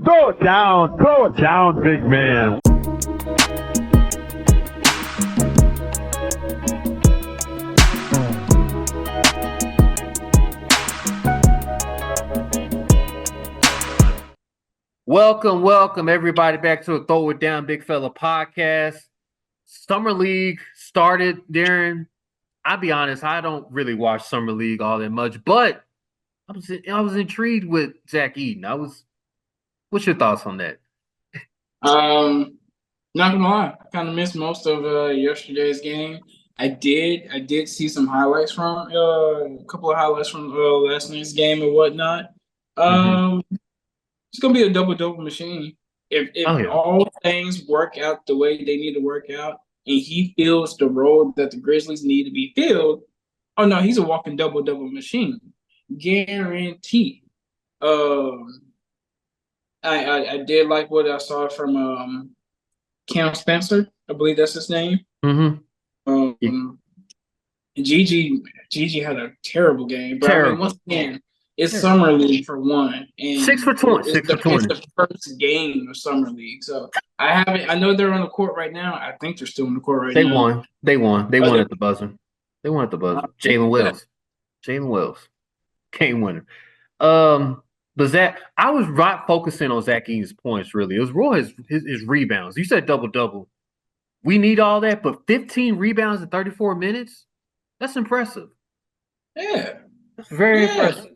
Throw it down, big man. Welcome everybody back to a Throw It Down Big Fella podcast. Summer League started, Darren. I'll be honest, I don't really watch Summer League all that much, but I was intrigued with Zach Eaton. What's your thoughts on that? Not gonna lie, I kind of missed most of yesterday's game. I did see some highlights from a couple of highlights from last night's game and whatnot. It's gonna be a double machine if all things work out the way they need to work out, and he fills the role that the Grizzlies need to be filled. Oh no, he's a walking double machine, guaranteed. I did like what I saw from Cam Spencer. I believe that's his name. Gigi had a terrible game, but I mean, once again, it's Summer League for one, and 6 for 20. It's the first game of Summer League, so I know they're on the court right now. I think they're still on the court right now. They won at the buzzer. Jalen Wells, game winner. But Zach, I was not focusing on Zach Eaton's points, really. It was more his rebounds. You said double. We need all that, but 15 rebounds in 34 minutes? That's impressive. Yeah. That's very impressive.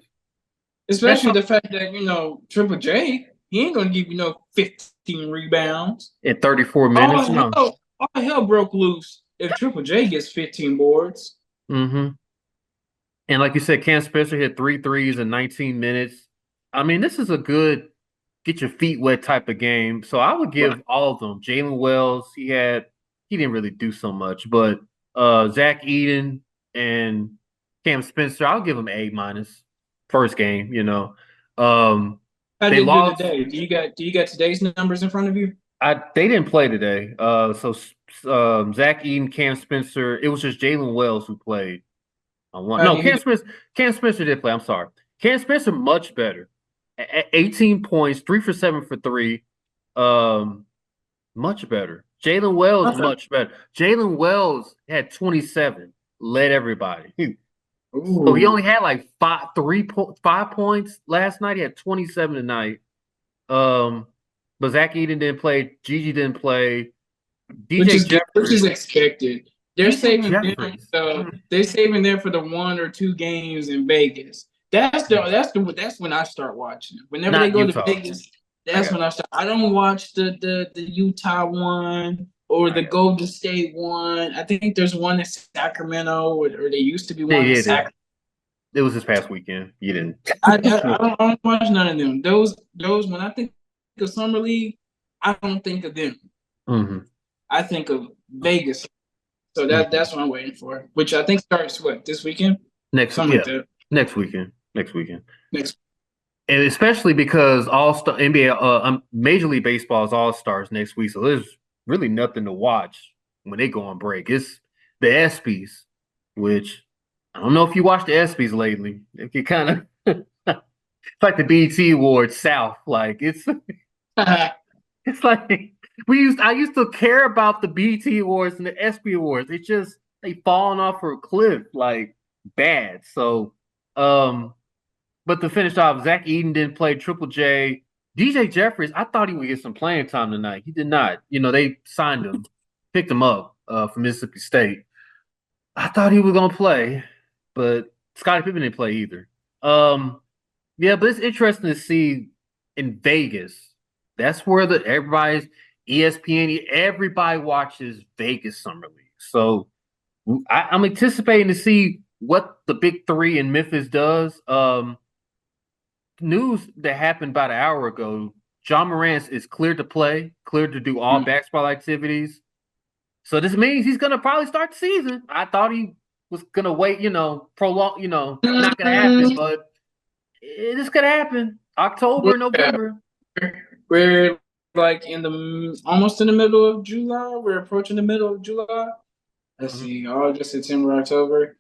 Especially the fact that, Triple J, he ain't going to give you 15 rebounds. In 34 minutes? All hell broke loose if Triple J gets 15 boards. And like you said, Cam Spencer hit 3 threes in 19 minutes. I mean, this is a good get your feet wet type of game. So I would give all of them. Jalen Wells, he didn't really do so much, but Zach Eaton and Cam Spencer, I'll give them A-. First game, How did they do today? Do you got today's numbers in front of you? They didn't play today. So Zach Eaton, Cam Spencer, it was just Jalen Wells who played. Cam Spencer did play. I'm sorry. Cam Spencer much better. 18 points, 3 for 7 for 3. Much better. Jalen Wells much better. Jalen Wells had 27, led everybody. So he only had like 5 points last night. He had 27 tonight. But Zach Eaton didn't play. Gigi didn't play. Which is expected. They're saving them. They're saving them for the 1 or 2 games in Vegas. That's when I start watching. Whenever they go to Vegas, that's when I start. I don't watch the Utah one or the Golden State one. I think there's one in Sacramento, or there used to be one in Sacramento. It was this past weekend. You didn't. I don't watch none of them. Those when I think of Summer League, I don't think of them. I think of Vegas. So that's what I'm waiting for. Which I think starts this weekend? Next weekend. And especially because All-Star NBA, Major League Baseball is All-Stars next week, so there's really nothing to watch when they go on break. It's the ESPYs, which I don't know if you watched the ESPYs lately. You kind of it's like the BET Awards South. Like it's like I used to care about the BET Awards and the ESPY Awards. It's just they falling off a cliff like bad. So but to finish off, Zach Eaton didn't play. Triple J. DJ Jeffries, I thought he would get some playing time tonight. He did not. They signed him, picked him up from Mississippi State. I thought he was going to play, but Scottie Pippen didn't play either. But it's interesting to see in Vegas. That's where everybody's ESPN, everybody watches Vegas Summer League. So I'm anticipating to see what the Big Three in Memphis does. News that happened about an hour ago, John Morant is cleared to play, cleared to do all basketball activities. So this means he's going to probably start the season. I thought he was going to wait, prolong, not going to happen, but this could happen. October, November. We're like almost in the middle of July. We're approaching the middle of July. Let's see, August, September, October.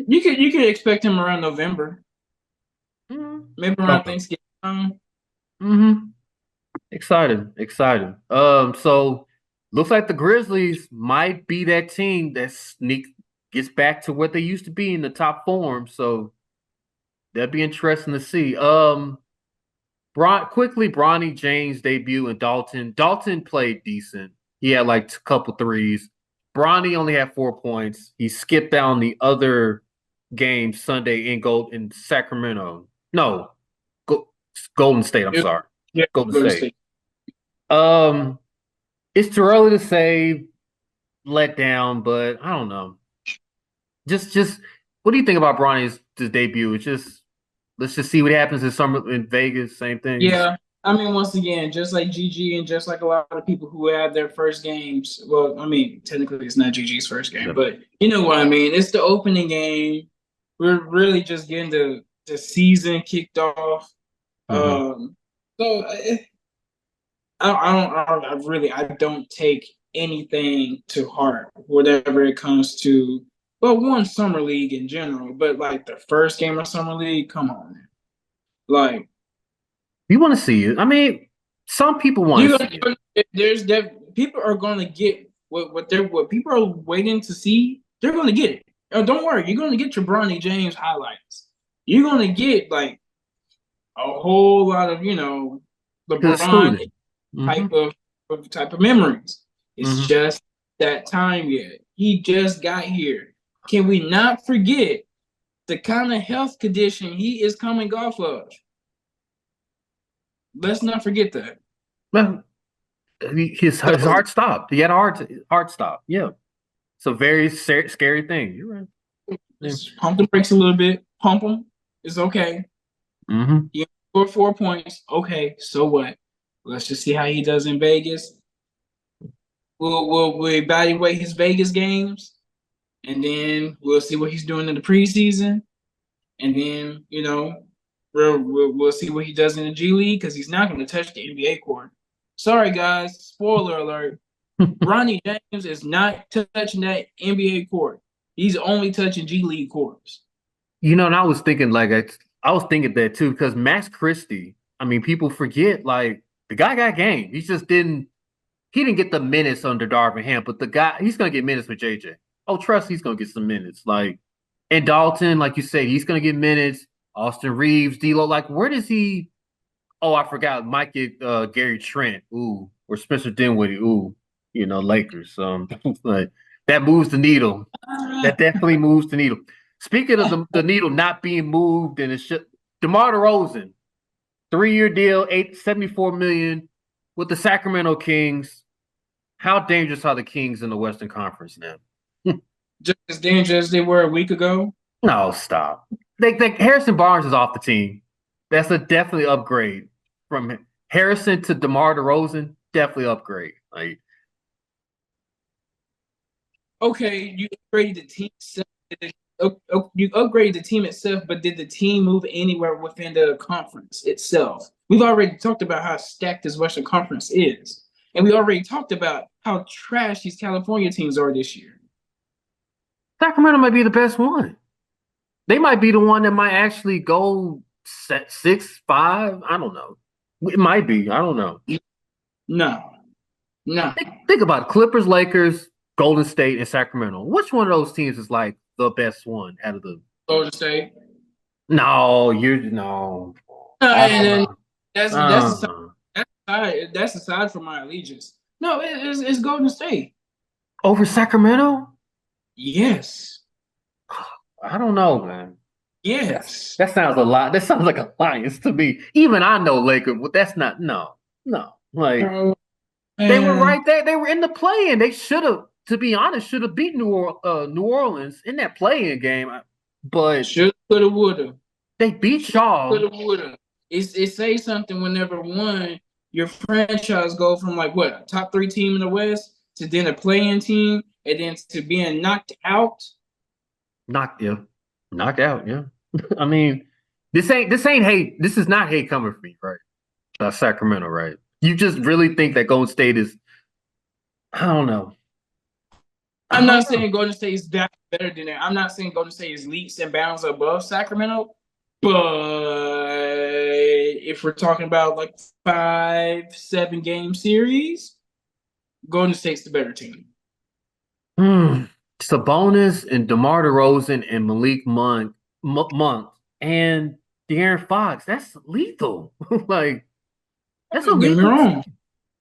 You could expect him around November. Maybe around Thanksgiving. Exciting. So looks like the Grizzlies might be that team that gets back to what they used to be in the top form. So that'd be interesting to see. Bronny James debut and Dalton. Dalton played decent. He had like a couple threes. Bronny only had 4 points. He skipped down the other game Sunday in Sacramento. No, Golden State. I'm sorry. Yeah, Golden State. It's too early to say let down, but I don't know. Just what do you think about Bronny's debut? Let's just see what happens in Vegas. Same thing. Yeah. I mean, once again, just like GG and just like a lot of people who have their first games. Well, I mean, technically it's not GG's first game, but you know what I mean. It's the opening game. We're really just getting the season kicked off. So I don't take anything to heart, whatever it comes to. Well, one summer league in general, but like the first game of summer league, come on, man. Like, you want to see it. I mean, some people want to see it. There's that people are going to get what people are waiting to see. They're going to get it. Don't worry, you're going to get your Bronny James highlights. You're going to get like a whole lot of LeBron type of memories. It's just that time yet. He just got here. Can we not forget the kind of health condition he is coming off of? Let's not forget that. Well, his heart stopped. He had a heart stop. Yeah. It's a very scary thing. You're right. Just pump the brakes a little bit. Pump them. It's okay. You scored 4 points. Okay, so what? Let's just see how he does in Vegas. We'll evaluate his Vegas games, and then we'll see what he's doing in the preseason, and then we'll see what he does in the G League because he's not going to touch the NBA court. Sorry, guys. Spoiler alert. Bronny James is not touching that NBA court. He's only touching G League courts. And I was thinking that too because Max Christie. I mean, people forget like the guy got game. He didn't get the minutes under Darvin Ham, but the guy he's gonna get minutes with JJ. Oh, trust he's gonna get some minutes. And Dalton, like you said, he's gonna get minutes. Austin Reeves, D'Lo, like where does he? Oh, I forgot. Might get Gary Trent, or Spencer Dinwiddie, Lakers. Like that moves the needle. That definitely moves the needle. Speaking of the needle not being moved, and DeMar DeRozan, 3-year deal, $74 million with the Sacramento Kings. How dangerous are the Kings in the Western Conference now? Just as dangerous as they were a week ago? No, stop. Harrison Barnes is off the team. That's a definitely upgrade from Harrison to DeMar DeRozan. Definitely upgrade. Okay, you upgraded the team. You upgraded the team itself, but did the team move anywhere within the conference itself? We've already talked about how stacked this Western Conference is, and we already talked about how trash these California teams are this year. Sacramento might be the best one. They might be the one that might actually go 6-5. I don't know. It might be. I don't know. No. Think about it. Clippers, Lakers, Golden State, and Sacramento. Which one of those teams is like the best one out of the Golden State? No, no. That's aside from my allegiance. No, it's Golden State over Sacramento. Yes. I don't know, man. Yes. That sounds a lot. That sounds like a alliance to me. Even I know Lakers, but that's not no. Like they were right there. They were in the play-in. They should have, to be honest, beat New Orleans in that play-in game. But should, coulda, woulda. They beat Shaw. Coulda, woulda. It says something whenever your franchise go from like what, a top 3 team in the West to then a play-in team and then to being knocked out. Knocked out, yeah. I mean, this ain't hate. This is not hate coming from me, right? Sacramento, right? You just really think that Golden State is? I don't know. I'm not saying Golden State is that better than that. I'm not saying Golden State is leaps and bounds above Sacramento, but if we're talking about like 5-7 game series, Golden State's the better team. Sabonis and DeMar DeRozan and Malik Monk and De'Aaron Fox. That's lethal. Like, that's a lethal team.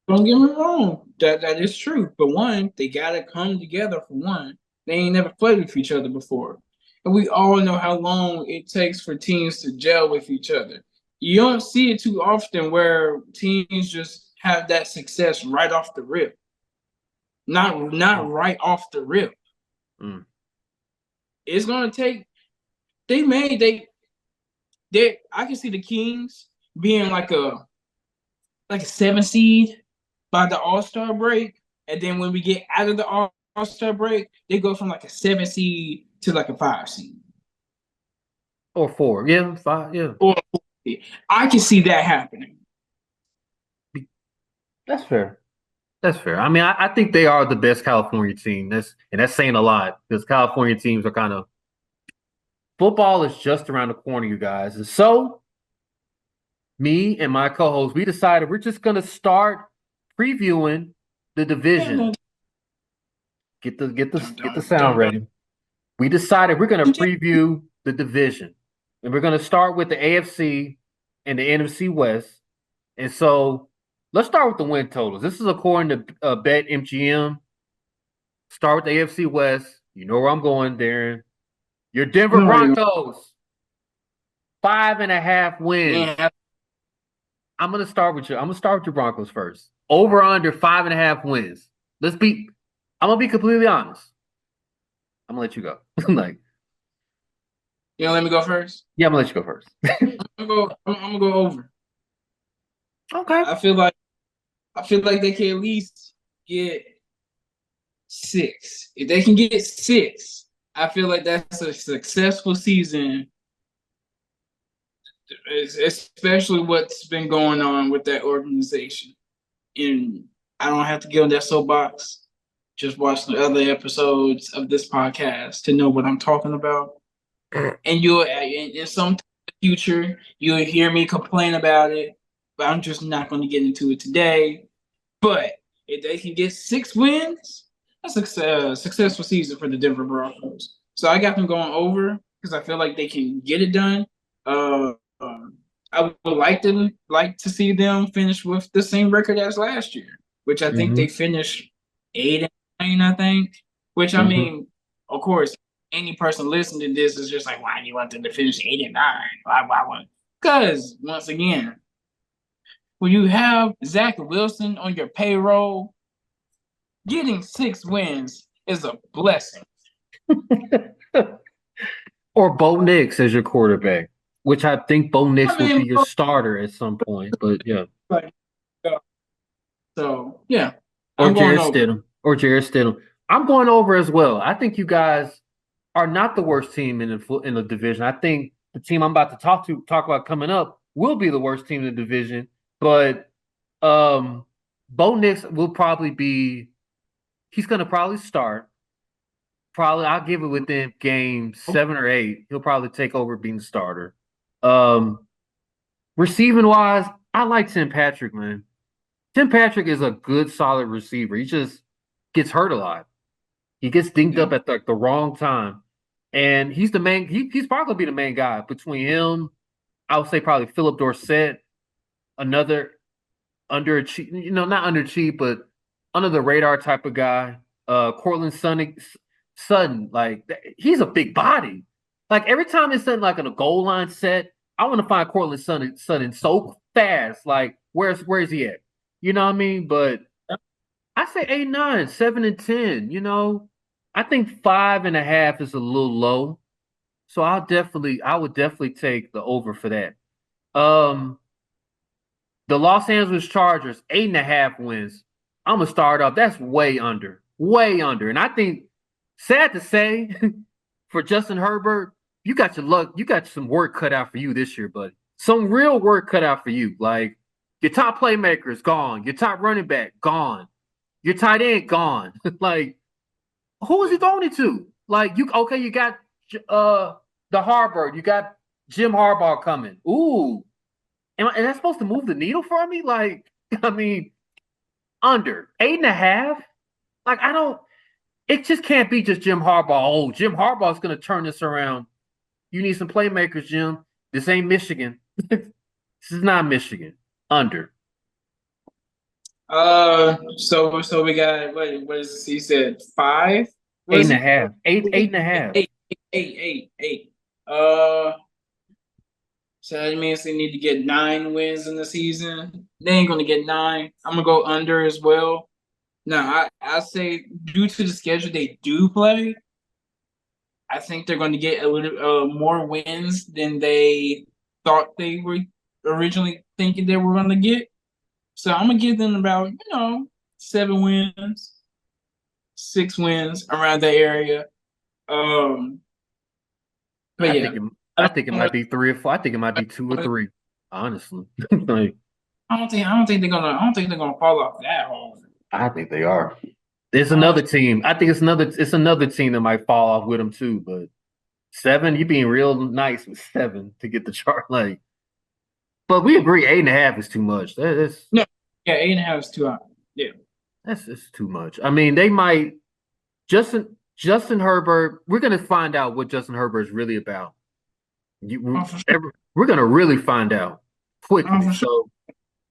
Don't get me wrong. That is true. But one, they gotta come together for one. They ain't never played with each other before. And we all know how long it takes for teams to gel with each other. You don't see it too often where teams just have that success right off the rip. Not right off the rip. It's gonna take. I can see the Kings being like a 7 seed by the All-Star break, and then when we get out of the All-Star break, they go from like a 7 seed to like a 5 seed. Or 4. Yeah, 5, yeah. Or 4. I can see that happening. That's fair. That's fair. I mean, I think they are the best California team. That's saying a lot because California teams are kind of football is just around the corner, you guys. And so, me and my co-host, we decided we're just gonna start previewing the division. Get the sound ready. We decided we're gonna preview the division, and we're gonna start with the AFC and the NFC West. And so, let's start with the win totals. This is according to BetMGM. Start with the AFC West. You know where I'm going, Darren. Your Denver Broncos, 5.5 wins. Yeah. I'm gonna start with your Broncos first. Over under 5.5 wins. I'm gonna be completely honest. I'm gonna let you go. Like, you gonna let me go first? Yeah, I'm gonna let you go first. I'm gonna go over. Okay. I feel like they can at least get 6. If they can get 6, I feel like that's a successful season, especially what's been going on with that organization. And I don't have to get on that soapbox. Just watch the other episodes of this podcast to know what I'm talking about. And in some future, you'll hear me complain about it, but I'm just not going to get into it today. But if they can get 6 wins, that's a successful season for the Denver Broncos. So I got them going over because I feel like they can get it done. I would like to see them finish with the same record as last year, which I think they finished 8-9. I think. Which I mean, of course, any person listening to this is just like, why do you want them to finish 8-9? Why? Because once again, when you have Zach Wilson on your payroll, getting 6 wins is a blessing. Or Bo Nix as your quarterback, which I think Bo Nix will be your starter at some point. But yeah. So yeah. Or Jarrett Stidham. I'm going over as well. I think you guys are not the worst team in the division. I think the team I'm about to talk about coming up will be the worst team in the division. But Bo Nix will probably be. He's going to probably start. Probably, I'll give it within game 7 or 8. He'll probably take over being the starter. Receiving wise, I like Tim Patrick, man. Tim Patrick is a good, solid receiver. He just gets hurt a lot. He gets dinged up at the wrong time. And he's the main, he's probably going to be the main guy. Between him, I would say probably Philip Dorsett, another underachieved, not underachieved, but under the radar type of guy. Cortland Sutton, like, he's a big body. Like, every time it's in like in a goal line set, I want to find Cortland Sutton so fast. Like, where's he at? You know what I mean? But I say 8-9, 7-10. I think 5.5 is a little low. So I would definitely take the over for that. The Los Angeles Chargers, 8.5 wins. I'm gonna start off. That's way under. And I think, sad to say, for Justin Herbert, you got your luck. You got some work cut out for you this year, buddy. Some real work cut out for you. Like, your top playmaker is gone. Your top running back gone. Your tight end gone. Like, who is he throwing it to? Like, you got the Harvard. You got Jim Harbaugh coming. Ooh. Am I supposed to move the needle for me? Like, I mean, under 8.5. Like, I don't. It just can't be just Jim Harbaugh. Oh, Jim Harbaugh's going to turn this around. You need some playmakers, Jim. This ain't Michigan. This is not Michigan. Under. So we got what is this? He said 5? Eight and a half. Eight and a half. Eight. So that means they need to get 9 wins in the season. They ain't gonna get 9. I'm gonna go under as well. Now I say due to the schedule they do play, I think they're going to get a little more wins than they thought they were originally thinking they were going to get. So I'm gonna give them about 7 wins, 6 wins around that area. But I think it might be 3 or 4. I think it might be 2 or 3. Honestly, like I don't think they're gonna fall off that hard. I think they are. There's another team. I think it's another team that might fall off with them too. But 7, you're being real nice with 7 to get the chart. Like, but we agree 8.5 is too much. That's 8.5 is too high. Yeah, that's too much. I mean, they might Justin Herbert. We're gonna find out what Justin Herbert is really about. We're gonna really find out quickly. So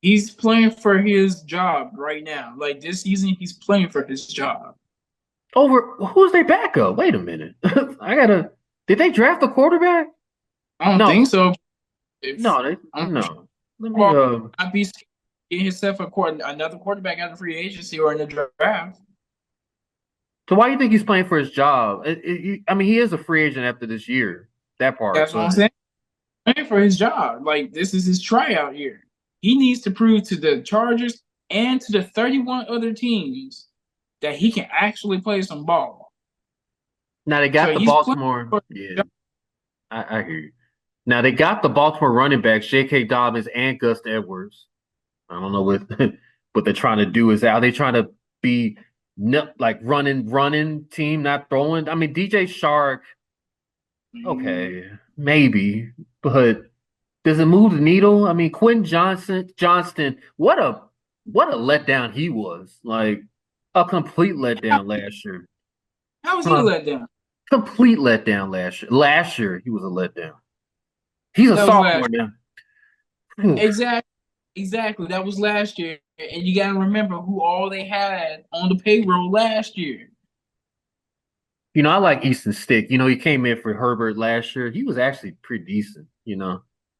he's playing for his job right now. Like this season, he's playing for his job. Who's their backup? Wait a minute. Did they draft a quarterback? I don't think so. No. Let me I'd be getting himself another quarterback out of free agency or in the draft. So why do you think he's playing for his job? I mean, he is a free agent after this year. That part. That's what I'm saying. Playing for his job. Like this is his tryout year. He needs to prove to the Chargers and to the 31 other teams that he can actually play some ball. Now they got the Baltimore. Yeah, I hear you. Now they got the Baltimore running backs, J.K. Dobbins and Gus Edwards. I don't know what they're trying to do. Are they trying to be like running team, not throwing? I mean, DJ Shark. Okay, maybe, but does it move the needle? I mean, Quentin Johnston, what a letdown he was. Like a complete letdown last year. How was he a letdown? Complete letdown last year. Last year he was a letdown. He's a sophomore now. Exactly. That was last year. And you gotta remember who all they had on the payroll last year. I like Easton Stick. He came in for Herbert last year. He was actually pretty decent,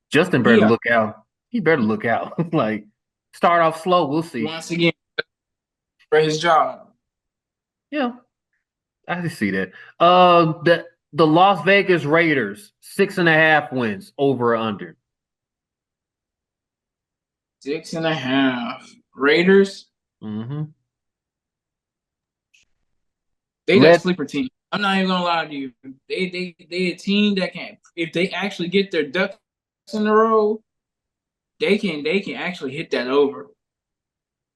Justin better look out. He better look out. Like, start off slow. We'll see. Once again, for his job. Yeah, I can see that. The Las Vegas Raiders, 6.5 wins, over or under. 6.5. Raiders. Mm-hmm. They got a sleeper team. I'm not even gonna lie to you. They a team that can, if they actually get their ducks in a row, they can actually hit that over.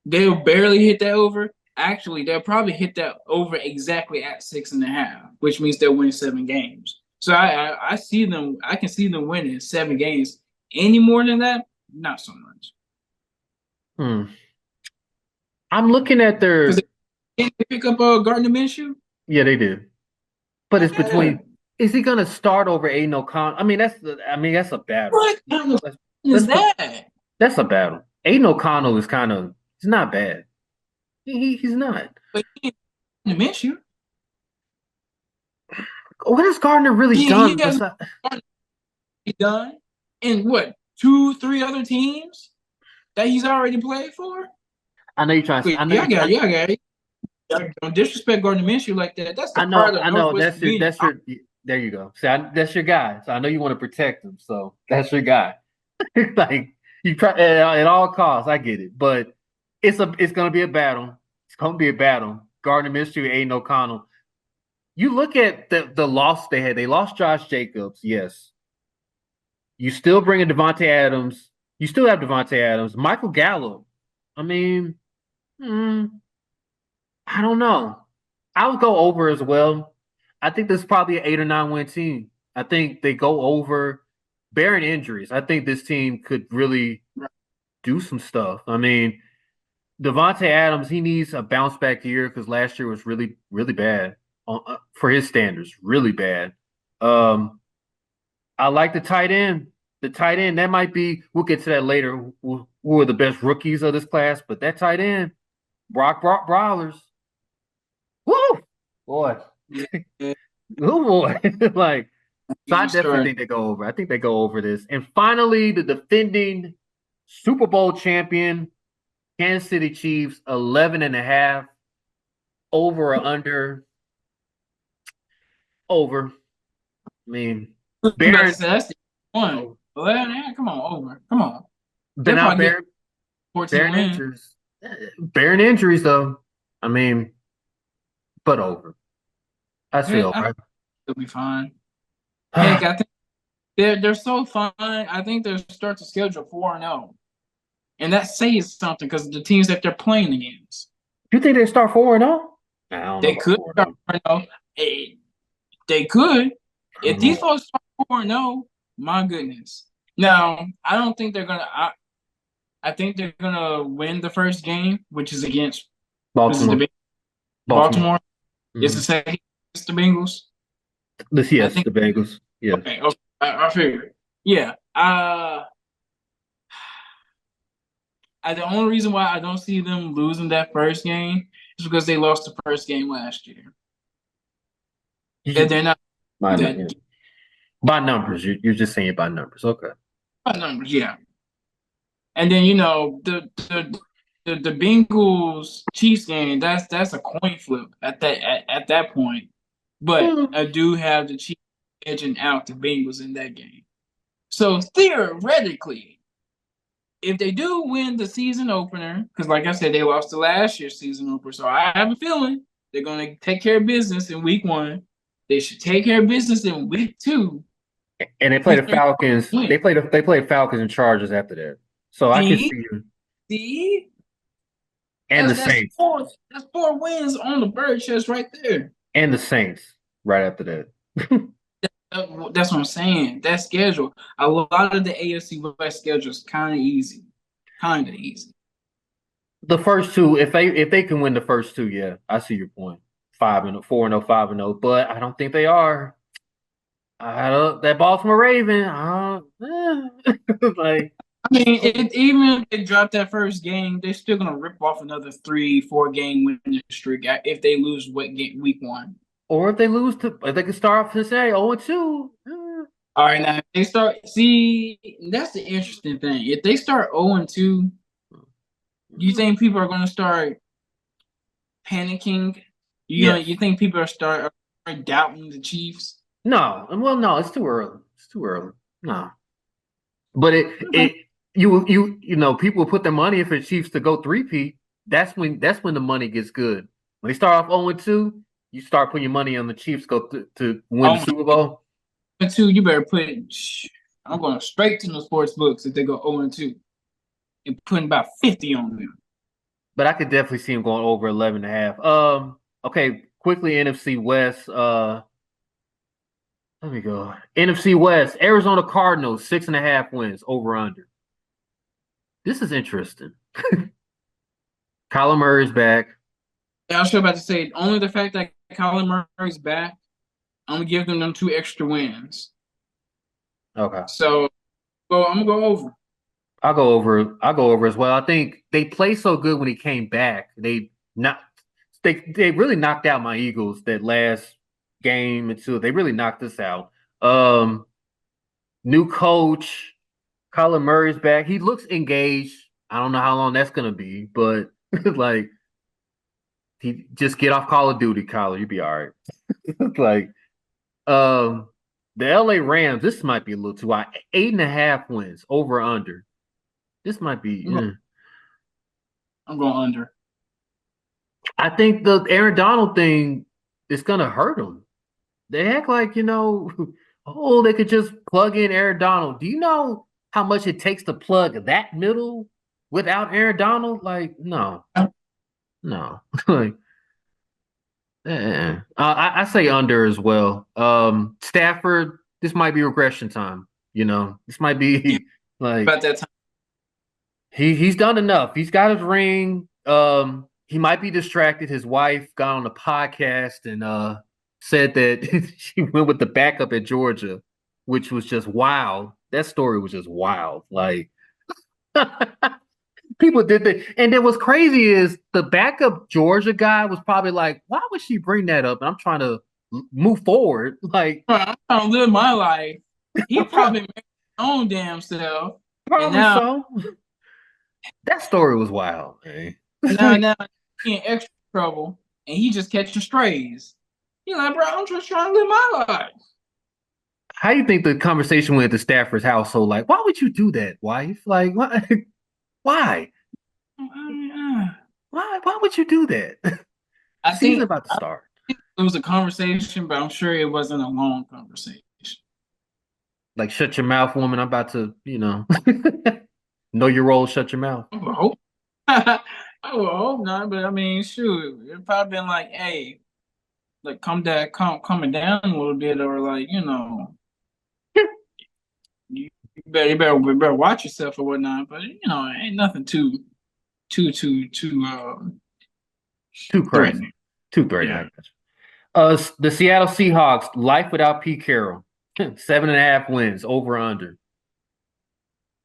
They'll barely hit that over. Actually, they'll probably hit that over exactly at 6.5, which means they'll win 7 games. So I see them. I can see them winning 7 games. Any more than that, not so much. I'm looking at their. They pick up Gardner Minshew. Yeah, they did. But it's between. Is he gonna start over Aiden O'Connell? I mean, that's a battle. What kind of is that? That's a battle. Aiden O'Connell is he's not bad. He's not. But Minshew. What has Gardner really done? He's done in what 2-3 other teams that he's already played for. I know you're trying to. I got it. Don't disrespect Gardner Minshew like that. That's the part of I know. That's your. There you go. See, that's your guy. So I know you want to protect him. So that's your guy. Like you try at all costs. I get it, but it's going to be a battle. It's going to be a battle. Gardner Minshew, Aiden O'Connell. You look at the loss they had. They lost Josh Jacobs. Yes. You still bring in Devontae Adams. You still have Devontae Adams. Michael Gallup. I mean, I don't know. I would go over as well. I think this is probably an 8 or 9 win team. I think they go over, bearing injuries. I think this team could really do some stuff. I mean, Devontae Adams, he needs a bounce back year because last year was really, really bad for his standards, really bad. I like the tight end. The tight end, that might be, we'll get to that later, who are the best rookies of this class, but that tight end, Brock Brawlers. Woo! Boy. Oh, boy. Like, so I definitely think they go over. I think they go over this. And finally, the defending Super Bowl champion, Kansas City Chiefs, 11.5. Over or under? Over. I mean, Baron. That's the one. 11, come on, over. Come on. But now Baron injuries. Baron injuries, though. I mean, but over. I say over. It'll be fine. Heck, I think they're so fun. I think they'll start to schedule 4-0. And that says something because the teams that they're playing against. You think they start 4-0? They could start 4-0. They could. If these folks start 4-0, my goodness. Now, I don't think they're gonna. I think they're gonna win the first game, which is against Baltimore. Baltimore. It's the second against the Bengals. Yes, the Bengals. Yeah. Okay. I figured. Yeah. The only reason why I don't see them losing that first game is because they lost the first game last year. And they're not. By numbers. You're just saying by numbers. Okay. By numbers, yeah. And then, the Bengals Chiefs game, that's a coin flip at that point. But I do have the Chiefs edging out the Bengals in that game. So theoretically, if they do win the season opener, because like I said, they lost the last year's season opener, so I have a feeling they're going to take care of business in week 1. They should take care of business in week 2. And they play the Falcons. They play Falcons and Chargers after that. So I can see you. See? And the Saints. That's 4 wins on the bird chest right there. And the Saints right after that. That's what I'm saying. That schedule, a lot of the AFC West schedule is kind of easy. The first 2, if they can win the first 2, yeah, I see your point. 4-0, 5-0, but I don't think they are. That Baltimore Raven, like. I mean, even if they drop that first game, they're still gonna rip off another 3-4 game winning streak if they lose week 1. Or if they lose if they can start off to say 0-2. All right, now if they start. See, that's the interesting thing. If they start 0-2, you think people are gonna start panicking? You think people are start doubting the Chiefs? No, well, no, it's too early. No, but people put their money in for the Chiefs to go 3-peat. That's when the money gets good. When they start off 0-2, you start putting your money on the Chiefs to win the Super Bowl. 0-2, you better put. I'm going straight to the sports books if they go 0-2, and putting about 50 on them. But I could definitely see them going over 11.5. Okay, quickly NFC West. Let me go. NFC West, Arizona Cardinals, 6.5 wins, over under. This is interesting. Kyler Murray's back. Yeah, I was about to say, only the fact that Kyler Murray's back, I'm going to give them 2 extra wins. Okay. So, I'm going to go over. I'll go over as well. I think they played so good when he came back. They really knocked out my Eagles that last game and 2. They really knocked us out. New coach, Kyler Murray's back. He looks engaged. I don't know how long that's gonna be, but like, he just get off Call of Duty, Kyler. You'll be all right. Like, the LA Rams. This might be a little too high. 8.5 wins, over under. This might be. I'm going under. I think the Aaron Donald thing is gonna hurt them. They act like, they could just plug in Aaron Donald. Do you know how much it takes to plug that middle without Aaron Donald? Like, no. Like, I say under as well. Stafford, this might be regression time. This might be like about that time. He's done enough. He's got his ring. He might be distracted. His wife got on the podcast and said that she went with the backup at Georgia, which was just wild. That story was just wild. Like people did that. And then what's crazy is the backup Georgia guy was probably like, why would she bring that up? And I'm trying to move forward. Like, I'm trying to live my life. He probably made his own damn self. probably now, so. That story was wild, man. now he in extra trouble and he just catching strays. He's like, bro, I'm just trying to live my life. How do you think the conversation went at the Stafford's household? Like, why would you do that, wife? Like, why? Why? Why would you do that? I Season think about to start. it was a conversation, but I'm sure it wasn't a long conversation. Like, shut your mouth, woman. I'm about to, know your role. Shut your mouth. I would hope. I would hope not, but I mean, shoot, it probably been like, hey, like calming down a little bit, or like, you better watch yourself or whatnot. But it ain't nothing too Too crazy. threatening. Too threatening. Yeah. The Seattle Seahawks, life without Pete Carroll. 7.5 wins, over under.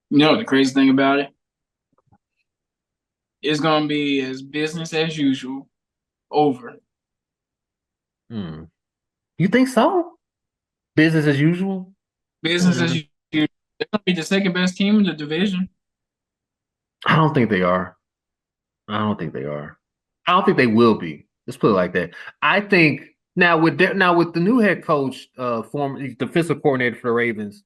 You know the crazy thing about it? It's gonna be as business as usual. Over. You think so? Business as usual? Business as usual. They're gonna be the second best team in the division. I don't think they are. I don't think they will be. Let's put it like that. I think now with the new head coach, former defensive coordinator for the Ravens,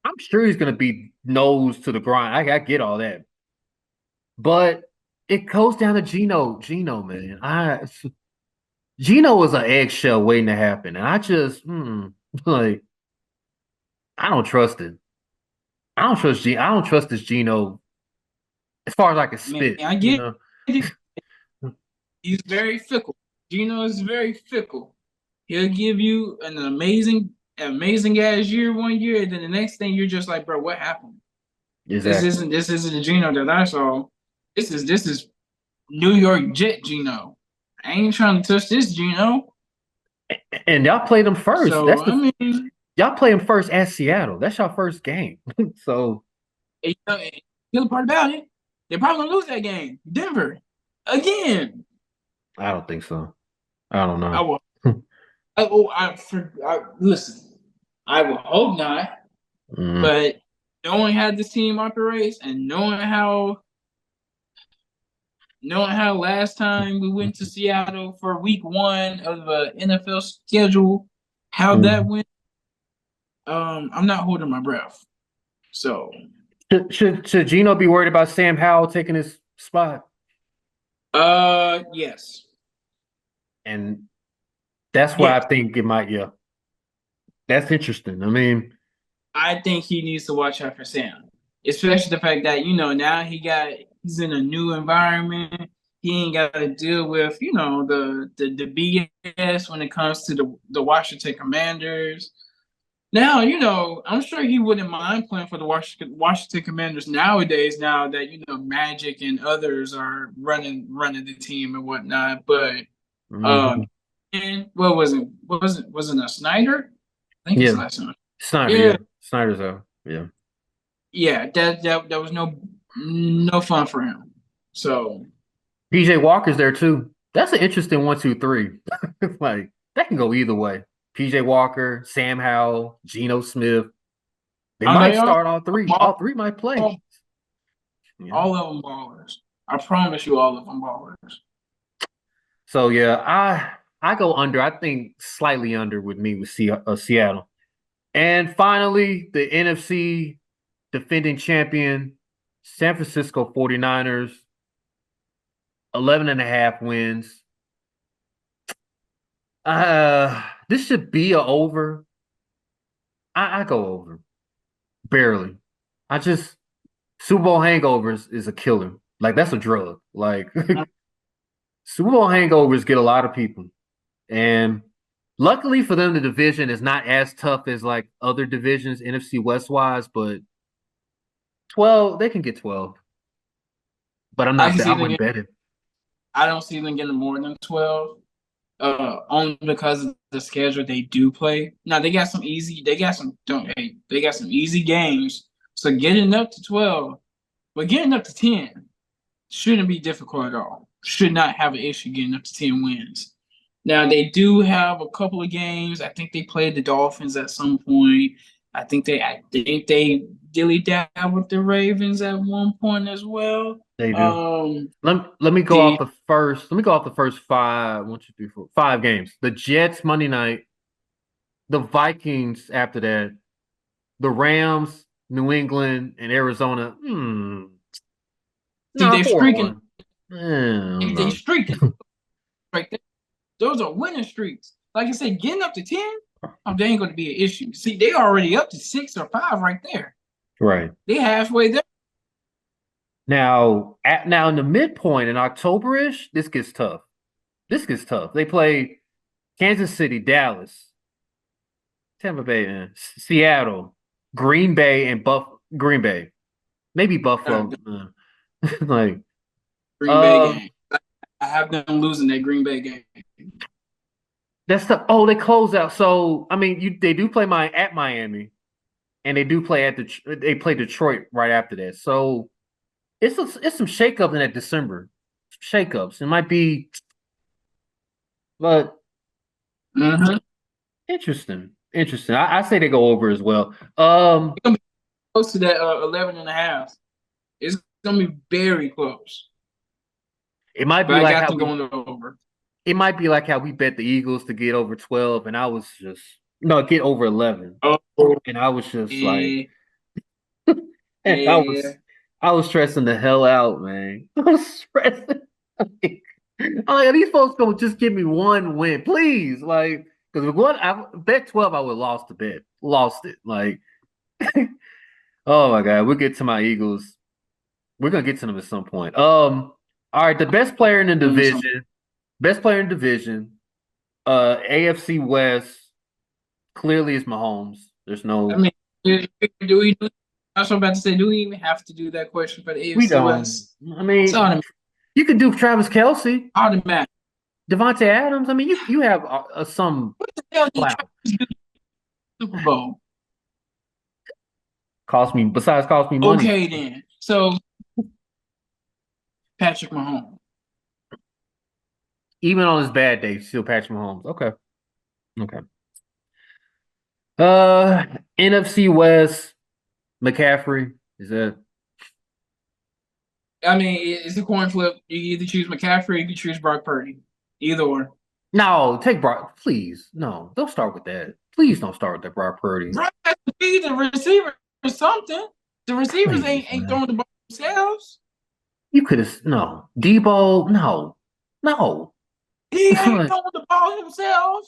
I'm sure he's going to be nose to the grind. I get all that, but it goes down to Geno. Geno, man, Geno is an eggshell waiting to happen, and I just like I don't trust it. I don't trust this Geno as far as I can spit. Man, I get it. He's very fickle. Geno is very fickle. He'll give you an amazing ass year one year, and then the next thing you're just like, bro, what happened? Exactly. This isn't the Geno that I saw. This is New York Jet Geno. I ain't trying to touch this Geno. And y'all played them first. So y'all play them first at Seattle. That's your first game. So the other part about it, they're probably gonna lose that game. Denver again. I don't think so. I don't know. Listen. I will hope not. But knowing how this team operates and knowing how last time we went to Seattle for week 1 of the NFL schedule, how that went, I'm not holding my breath. So should Geno be worried about Sam Howell taking his spot? Yes. And that's why I think it might, That's interesting. I mean, I think he needs to watch out for Sam. Especially the fact that, now he's in a new environment. He ain't got to deal with, the BS when it comes to the Washington Commanders. Now, I'm sure he wouldn't mind playing for the Washington Commanders nowadays, now that, Magic and others are running the team and whatnot. But and what was it? Wasn't a Snyder? I think it's last one. Snyder, Snyder's out. Yeah. Yeah, that was no fun for him. So PJ Walker's there too. That's an interesting 1, 2, 3. Like that can go either way. PJ Walker, Sam Howell, Geno Smith. They might start all three. All three might play. All of them ballers. I promise you, all of them ballers. So I go under. I think slightly under with me with Seattle. And finally, the NFC defending champion, San Francisco 49ers, 11.5 wins. This should be a over. I go over. Barely. Super Bowl hangovers is a killer. Like, that's a drug. Like, Super Bowl hangovers get a lot of people. And luckily for them, the division is not as tough as, like, other divisions, NFC West-wise, but 12, they can get 12. But I'm not. I wouldn't bet it. I don't see them getting more than 12. Only because of the schedule they do play. Now they got some easy games. So getting up to 12, but getting up to 10 shouldn't be difficult at all. Should not have an issue getting up to 10 wins. Now they do have a couple of games. I think they played the Dolphins at some point. I think they dilly dab with the Ravens at one point as well. They do. Let me go off the first. Let me go off the first 5. 1, 2, 3, 4, 5 games. The Jets Monday night. The Vikings after that. The Rams, New England, and Arizona. They're streaking. They streaking right there. Those are winning streaks. Like I said, getting up to 10, they ain't going to be an issue. See, they already up to 6 or 5 right there. Right. They halfway there. Now in the midpoint in October-ish, this gets tough. They play Kansas City, Dallas, Tampa Bay, Seattle, Green Bay, and Green Bay. Maybe Buffalo. Like Green Bay game. I have them losing that Green Bay game. That's tough. Oh, they close out. So I mean, they do play at Miami, and they do play they play Detroit right after that. So it's some shakeup in that December. Shakeups. It might be, but interesting. I say they go over as well. It's gonna be close to that 11.5. It's gonna be very close. It might be like how going over. It might be like how we bet the Eagles to get over 12, and I was just get over 11. Oh, and I was just like, I was stressing the hell out, man. I was stressing. I'm like, these folks gonna just give me one win, please, like, because I bet 12, I would have lost the bet, lost it, like. Oh my God, we'll get to my Eagles. We're gonna get to them at some point. All right, the best player in the division. AFC West clearly is Mahomes. There's no. I mean, I was about to say, do we even have to do that question for the AFC we don't. West? I mean, you could do Travis Kelce, automatic. Devontae Adams. I mean, you have some. What the hell did Travis do Super Bowl? Cost me money. Okay, then. So Patrick Mahomes. Even on his bad days, still Patrick Mahomes. Okay. NFC West, McCaffrey. Is that? I mean, it's a coin flip. You either choose McCaffrey or you can choose Brock Purdy. Either or. No, take Brock. Please. No, don't start with that. Please don't start with that Brock Purdy. Brock has to be the receiver or something. The receivers ain't throwing the ball themselves. You could have Debo. No. He ain't throwing the ball himself.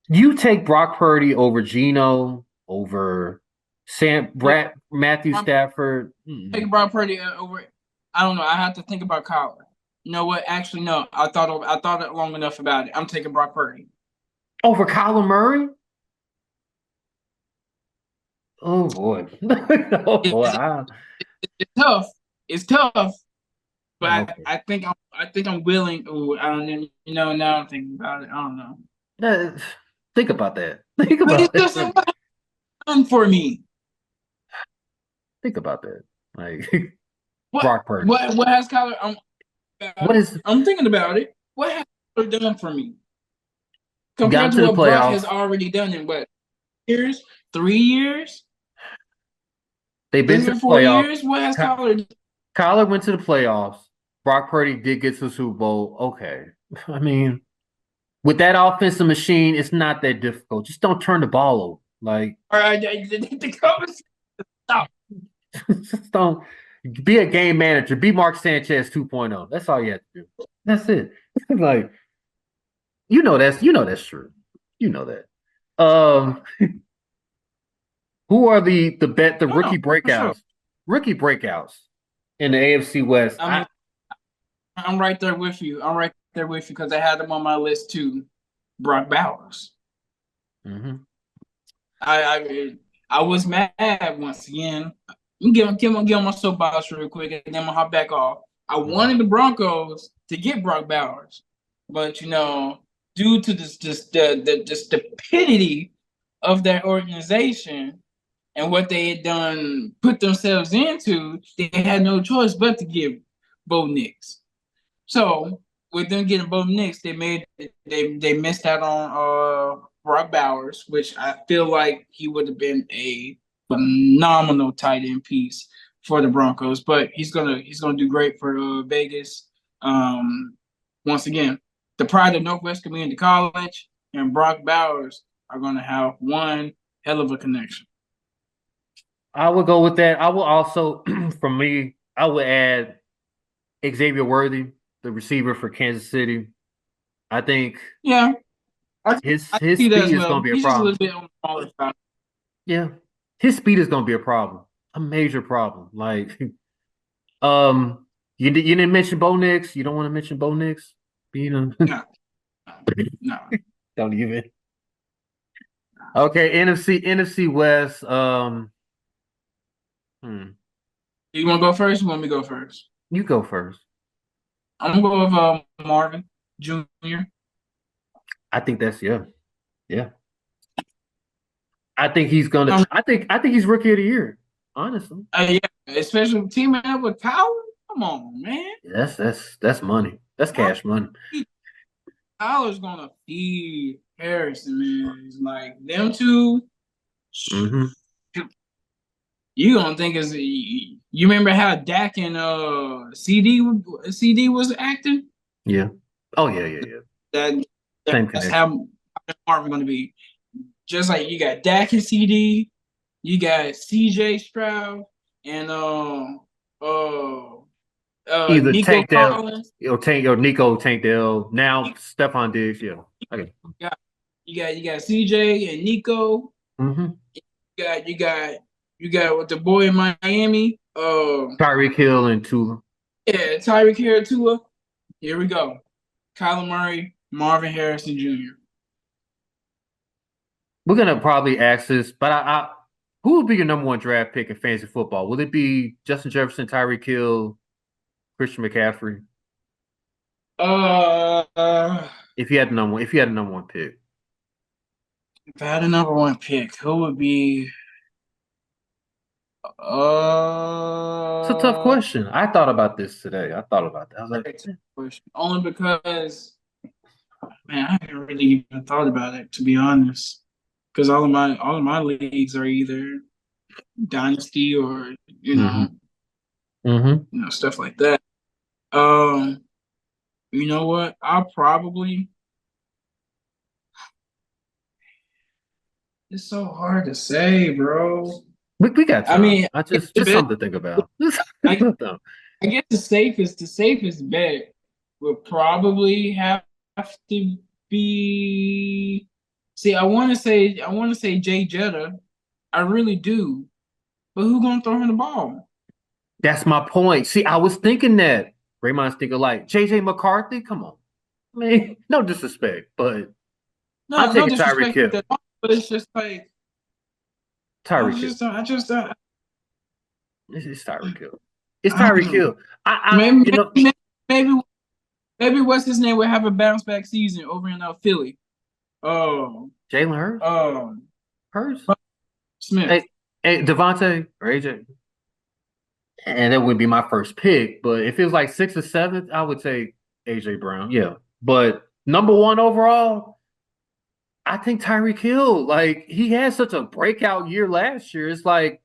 You take Brock Purdy over Geno, over Matthew Stafford. Take Brock Purdy over. I don't know. I have to think about Kyler. You know what? Actually, no. I thought long enough about it. I'm taking Brock Purdy over Kyler Murray. Oh boy. It's tough. But okay. I think I'm willing. Oh, I don't know. Now I'm thinking about it. I don't know. Think about that. It doesn't come for me. Think about that. Like Brock Purdy. What has Kyler? I'm thinking about it. What has Kyler done for me? Compared to what Brock has already done in what 3 years? They've been to the playoffs. 4 years. What has Kyler done? Kyler went to the playoffs. Brock Purdy did get to the Super Bowl. Okay. I mean, with that offensive machine, it's not that difficult. Just don't turn the ball over. Like, all right, stop. Just don't be a game manager. Be Mark Sanchez 2.0. That's all you have to do. That's it. Like, that's true. You know that. Who are the rookie breakouts? Sure. Rookie breakouts in the AFC West. I'm right there with you. Because I had them on my list too. Brock Bowers. Mm-hmm. I was mad once again get on my soapbox real quick, and then I'm gonna hop back off. I wanted the Broncos to get Brock Bowers, but due to the stupidity of that organization and what they had done, put themselves into, they had no choice but to give Bo Nix. So with them getting Bo Nix, they missed out on Brock Bowers, which I feel like he would have been a phenomenal tight end piece for the Broncos. But he's gonna do great for Vegas. Once again, the pride of Northwest Community College and Brock Bowers are gonna have one hell of a connection. I would go with that. I will also, for me, I would add Xavier Worthy, the receiver for Kansas City. I think his speed is going to be a problem. Just a little bit on the smaller side. Yeah, his speed is going to be a problem, a major problem. Like, you didn't mention Bo Nix. You don't want to mention Bo Nix? No. Don't even. Okay, NFC West. You want to go first? Or you want me to go first? You go first. I'm going to go with Marvin Jr. I think that's yeah. I think he's gonna. I think he's rookie of the year. Honestly, yeah, especially teaming up with Kyler. Come on, man. Yeah, that's money. That's cash money. Kyler's gonna feed Harrison, man. It's like them two. Mm-hmm. You gonna think is you remember how Dak and CD was acting? Yeah. Oh yeah. That's how Marvin gonna be. Just like you got Dak and CD, you got CJ Stroud and either Nico Tank Dell Collins. Nico Tank Dell. Now Stephon Diggs. Yeah. Okay. You got CJ and Nico. Mm-hmm. You got with the boy in Miami. Tyreek Hill and Tua. Yeah, Tyreek Hill and Tua. Here we go. Kyler Murray, Marvin Harrison Jr. We're gonna probably ask this, but who would be your number one draft pick in fantasy football? Will it be Justin Jefferson, Tyreek Hill, Christian McCaffrey? If you had a number one pick. If I had a number one pick, who would be? It's a tough question. I thought about this today. I thought about that. I was like, only because, man, I haven't really even thought about it, to be honest. Because all of my leagues are either dynasty or stuff like that. You know what? I'll probably. It's so hard to say, bro. We got time. I mean, just something to think about. I guess the safest bet would probably have to be. See, I want to say Jay Jetta. I really do, but who gonna throw him the ball? That's my point. See, I was thinking that Raymond's thinking like JJ McCarthy. Come on, I mean, no disrespect, but I'm taking Tyreek Hill. But it's just like Tyreek Hill. It's Tyreek Hill. It's Tyreek Hill. Maybe what's his name will have a bounce back season over in Philly. Jalen Hurts. Hurts. Smith. Hey, Devontae or AJ. And that would be my first pick. But if it was like 6th or 7th, I would take AJ Brown. Yeah. But number one overall, I think Tyreek Hill. Like, he had such a breakout year last year. It's like,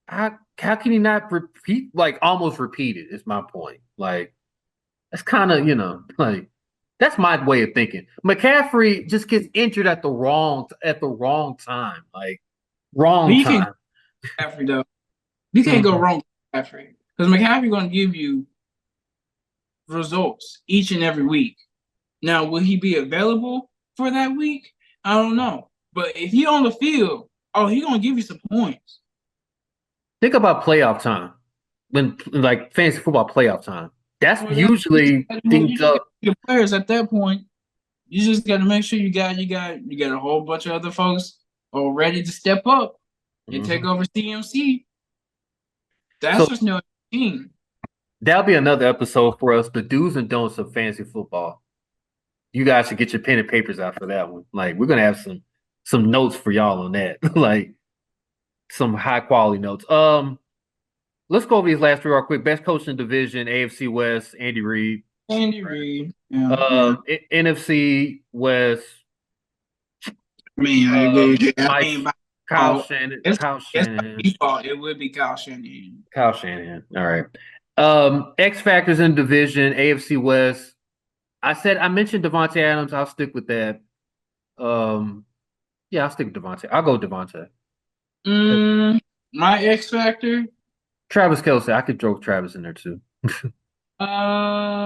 how can he not repeat, like almost repeat it, is my point. Like, that's kind of, like, that's my way of thinking. McCaffrey just gets injured at the wrong time. Like, wrong time. McCaffrey, though. You can't go wrong with McCaffrey. Because McCaffrey going to give you results each and every week. Now, will he be available for that week? I don't know. But if he on the field, he's going to give you some points. Think about playoff time. When, like, fantasy football playoff time. That's usually things up. Your players at that point, you just got to make sure you got a whole bunch of other folks all ready to step up and take over CMC. That's just no team. That'll be another episode for us, the do's and don'ts of fantasy football. You guys should get your pen and papers out for that one. Like, we're gonna have some notes for y'all on that. Like some high quality notes. Let's go over these last three real quick. Best coach in the division, AFC West, Andy Reid. Andy Reid. Yeah. NFC West. Man, I agree with you. Kyle Shanahan. It would be Kyle Shanahan. Kyle Shanahan. All right. X factors in division, AFC West. I mentioned Devontae Adams. I'll stick with that. Yeah, I'll stick with Devontae. I'll go Devontae. My X factor. Travis Kelce. I could throw Travis in there too. I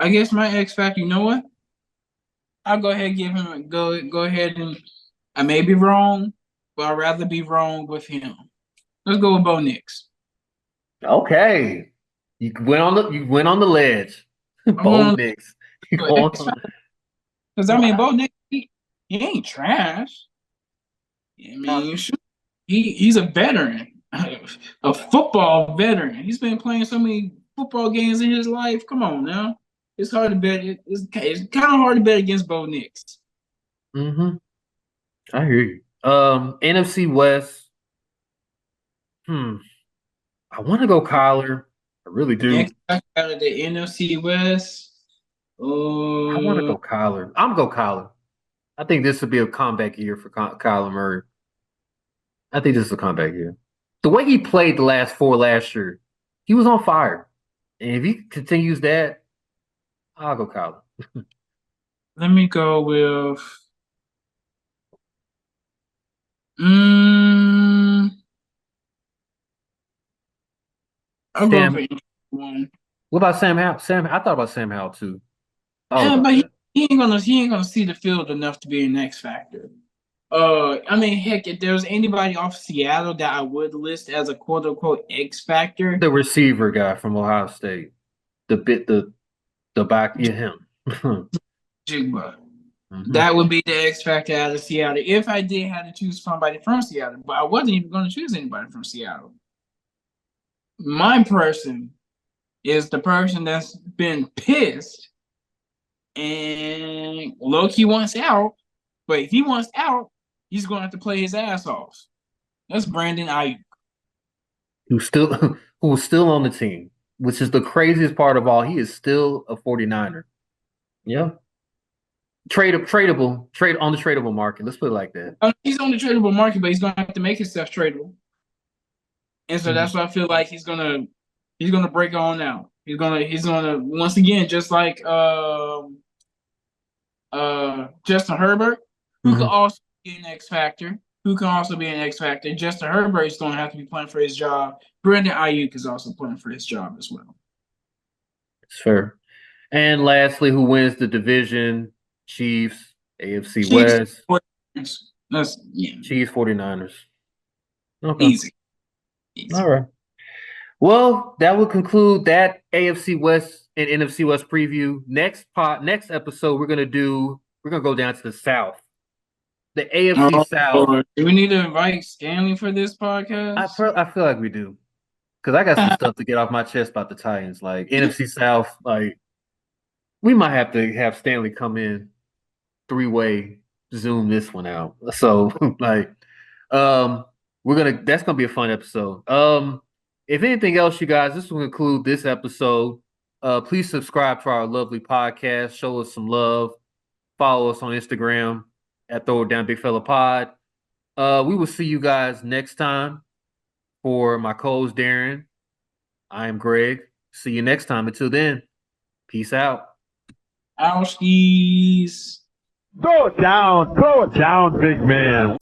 guess my X factor. You know what? I'll go ahead and give him go ahead and I may be wrong, but I'd rather be wrong with him. Let's go with Bo Nix. Okay. You went on the ledge. Bo Nix. Because I mean Bo Nix, he ain't trash. I mean, he's a veteran, a football veteran. He's been playing so many football games in his life. Come on now. It's hard to bet. It's kind of hard to bet against Bo Nix. Mm-hmm. I hear you. NFC West. I want to go Kyler. I really do. Next out of the NFC West. I want to go Kyler. I'm going to go Kyler. I think this would be a comeback year for Kyler Murray. I think this is a comeback year. The way he played the last year, he was on fire. And if he continues that, I'll go Kyler. Let me go with I'll go for one. What about Sam Howell? I thought about Sam Howell too. Yeah, but he ain't gonna see the field enough to be an X factor. I mean, heck, if there was anybody off Seattle that I would list as a quote unquote X factor, the receiver guy from Ohio State, the back, him. Jigba. Mm-hmm. That would be the X factor out of Seattle. If I did have to choose somebody from Seattle, but I wasn't even going to choose anybody from Seattle. My person is the person that's been pissed and low-key wants out. But if he wants out, he's going to have to play his ass off. That's Brandon Ayuk. Who's still on the team, which is the craziest part of all. He is still a 49er. Yeah. Trade on the tradable market. Let's put it like that. He's on the tradable market, but he's going to have to make himself tradable. And so that's why I feel like he's gonna break on out. He's gonna once again, just like Justin Herbert, who could also be an X factor. Justin Herbert is gonna have to be playing for his job. Brandon Ayuk is also playing for his job as well. It's fair. And lastly, who wins the division? Chiefs, AFC West. Chiefs, 49ers. Okay. Easy. All right. Well, that will conclude that AFC West and NFC West preview. Next episode, we're gonna go down to the South. The AFC South. Do we need to invite Stanley for this podcast? I feel like we do. Because I got some stuff to get off my chest about the Titans. Like NFC South, like we might have to have Stanley come in 3-way Zoom this one out. So like that's gonna be a fun episode. If anything else, you guys, this will conclude this episode. Please subscribe to our lovely podcast. Show us some love. Follow us on Instagram at Throw It Down Big Fella Pod. We will see you guys next time. For my co-host Darren, I am Greg. See you next time. Until then, peace out. Ouchies. Throw it down, big man.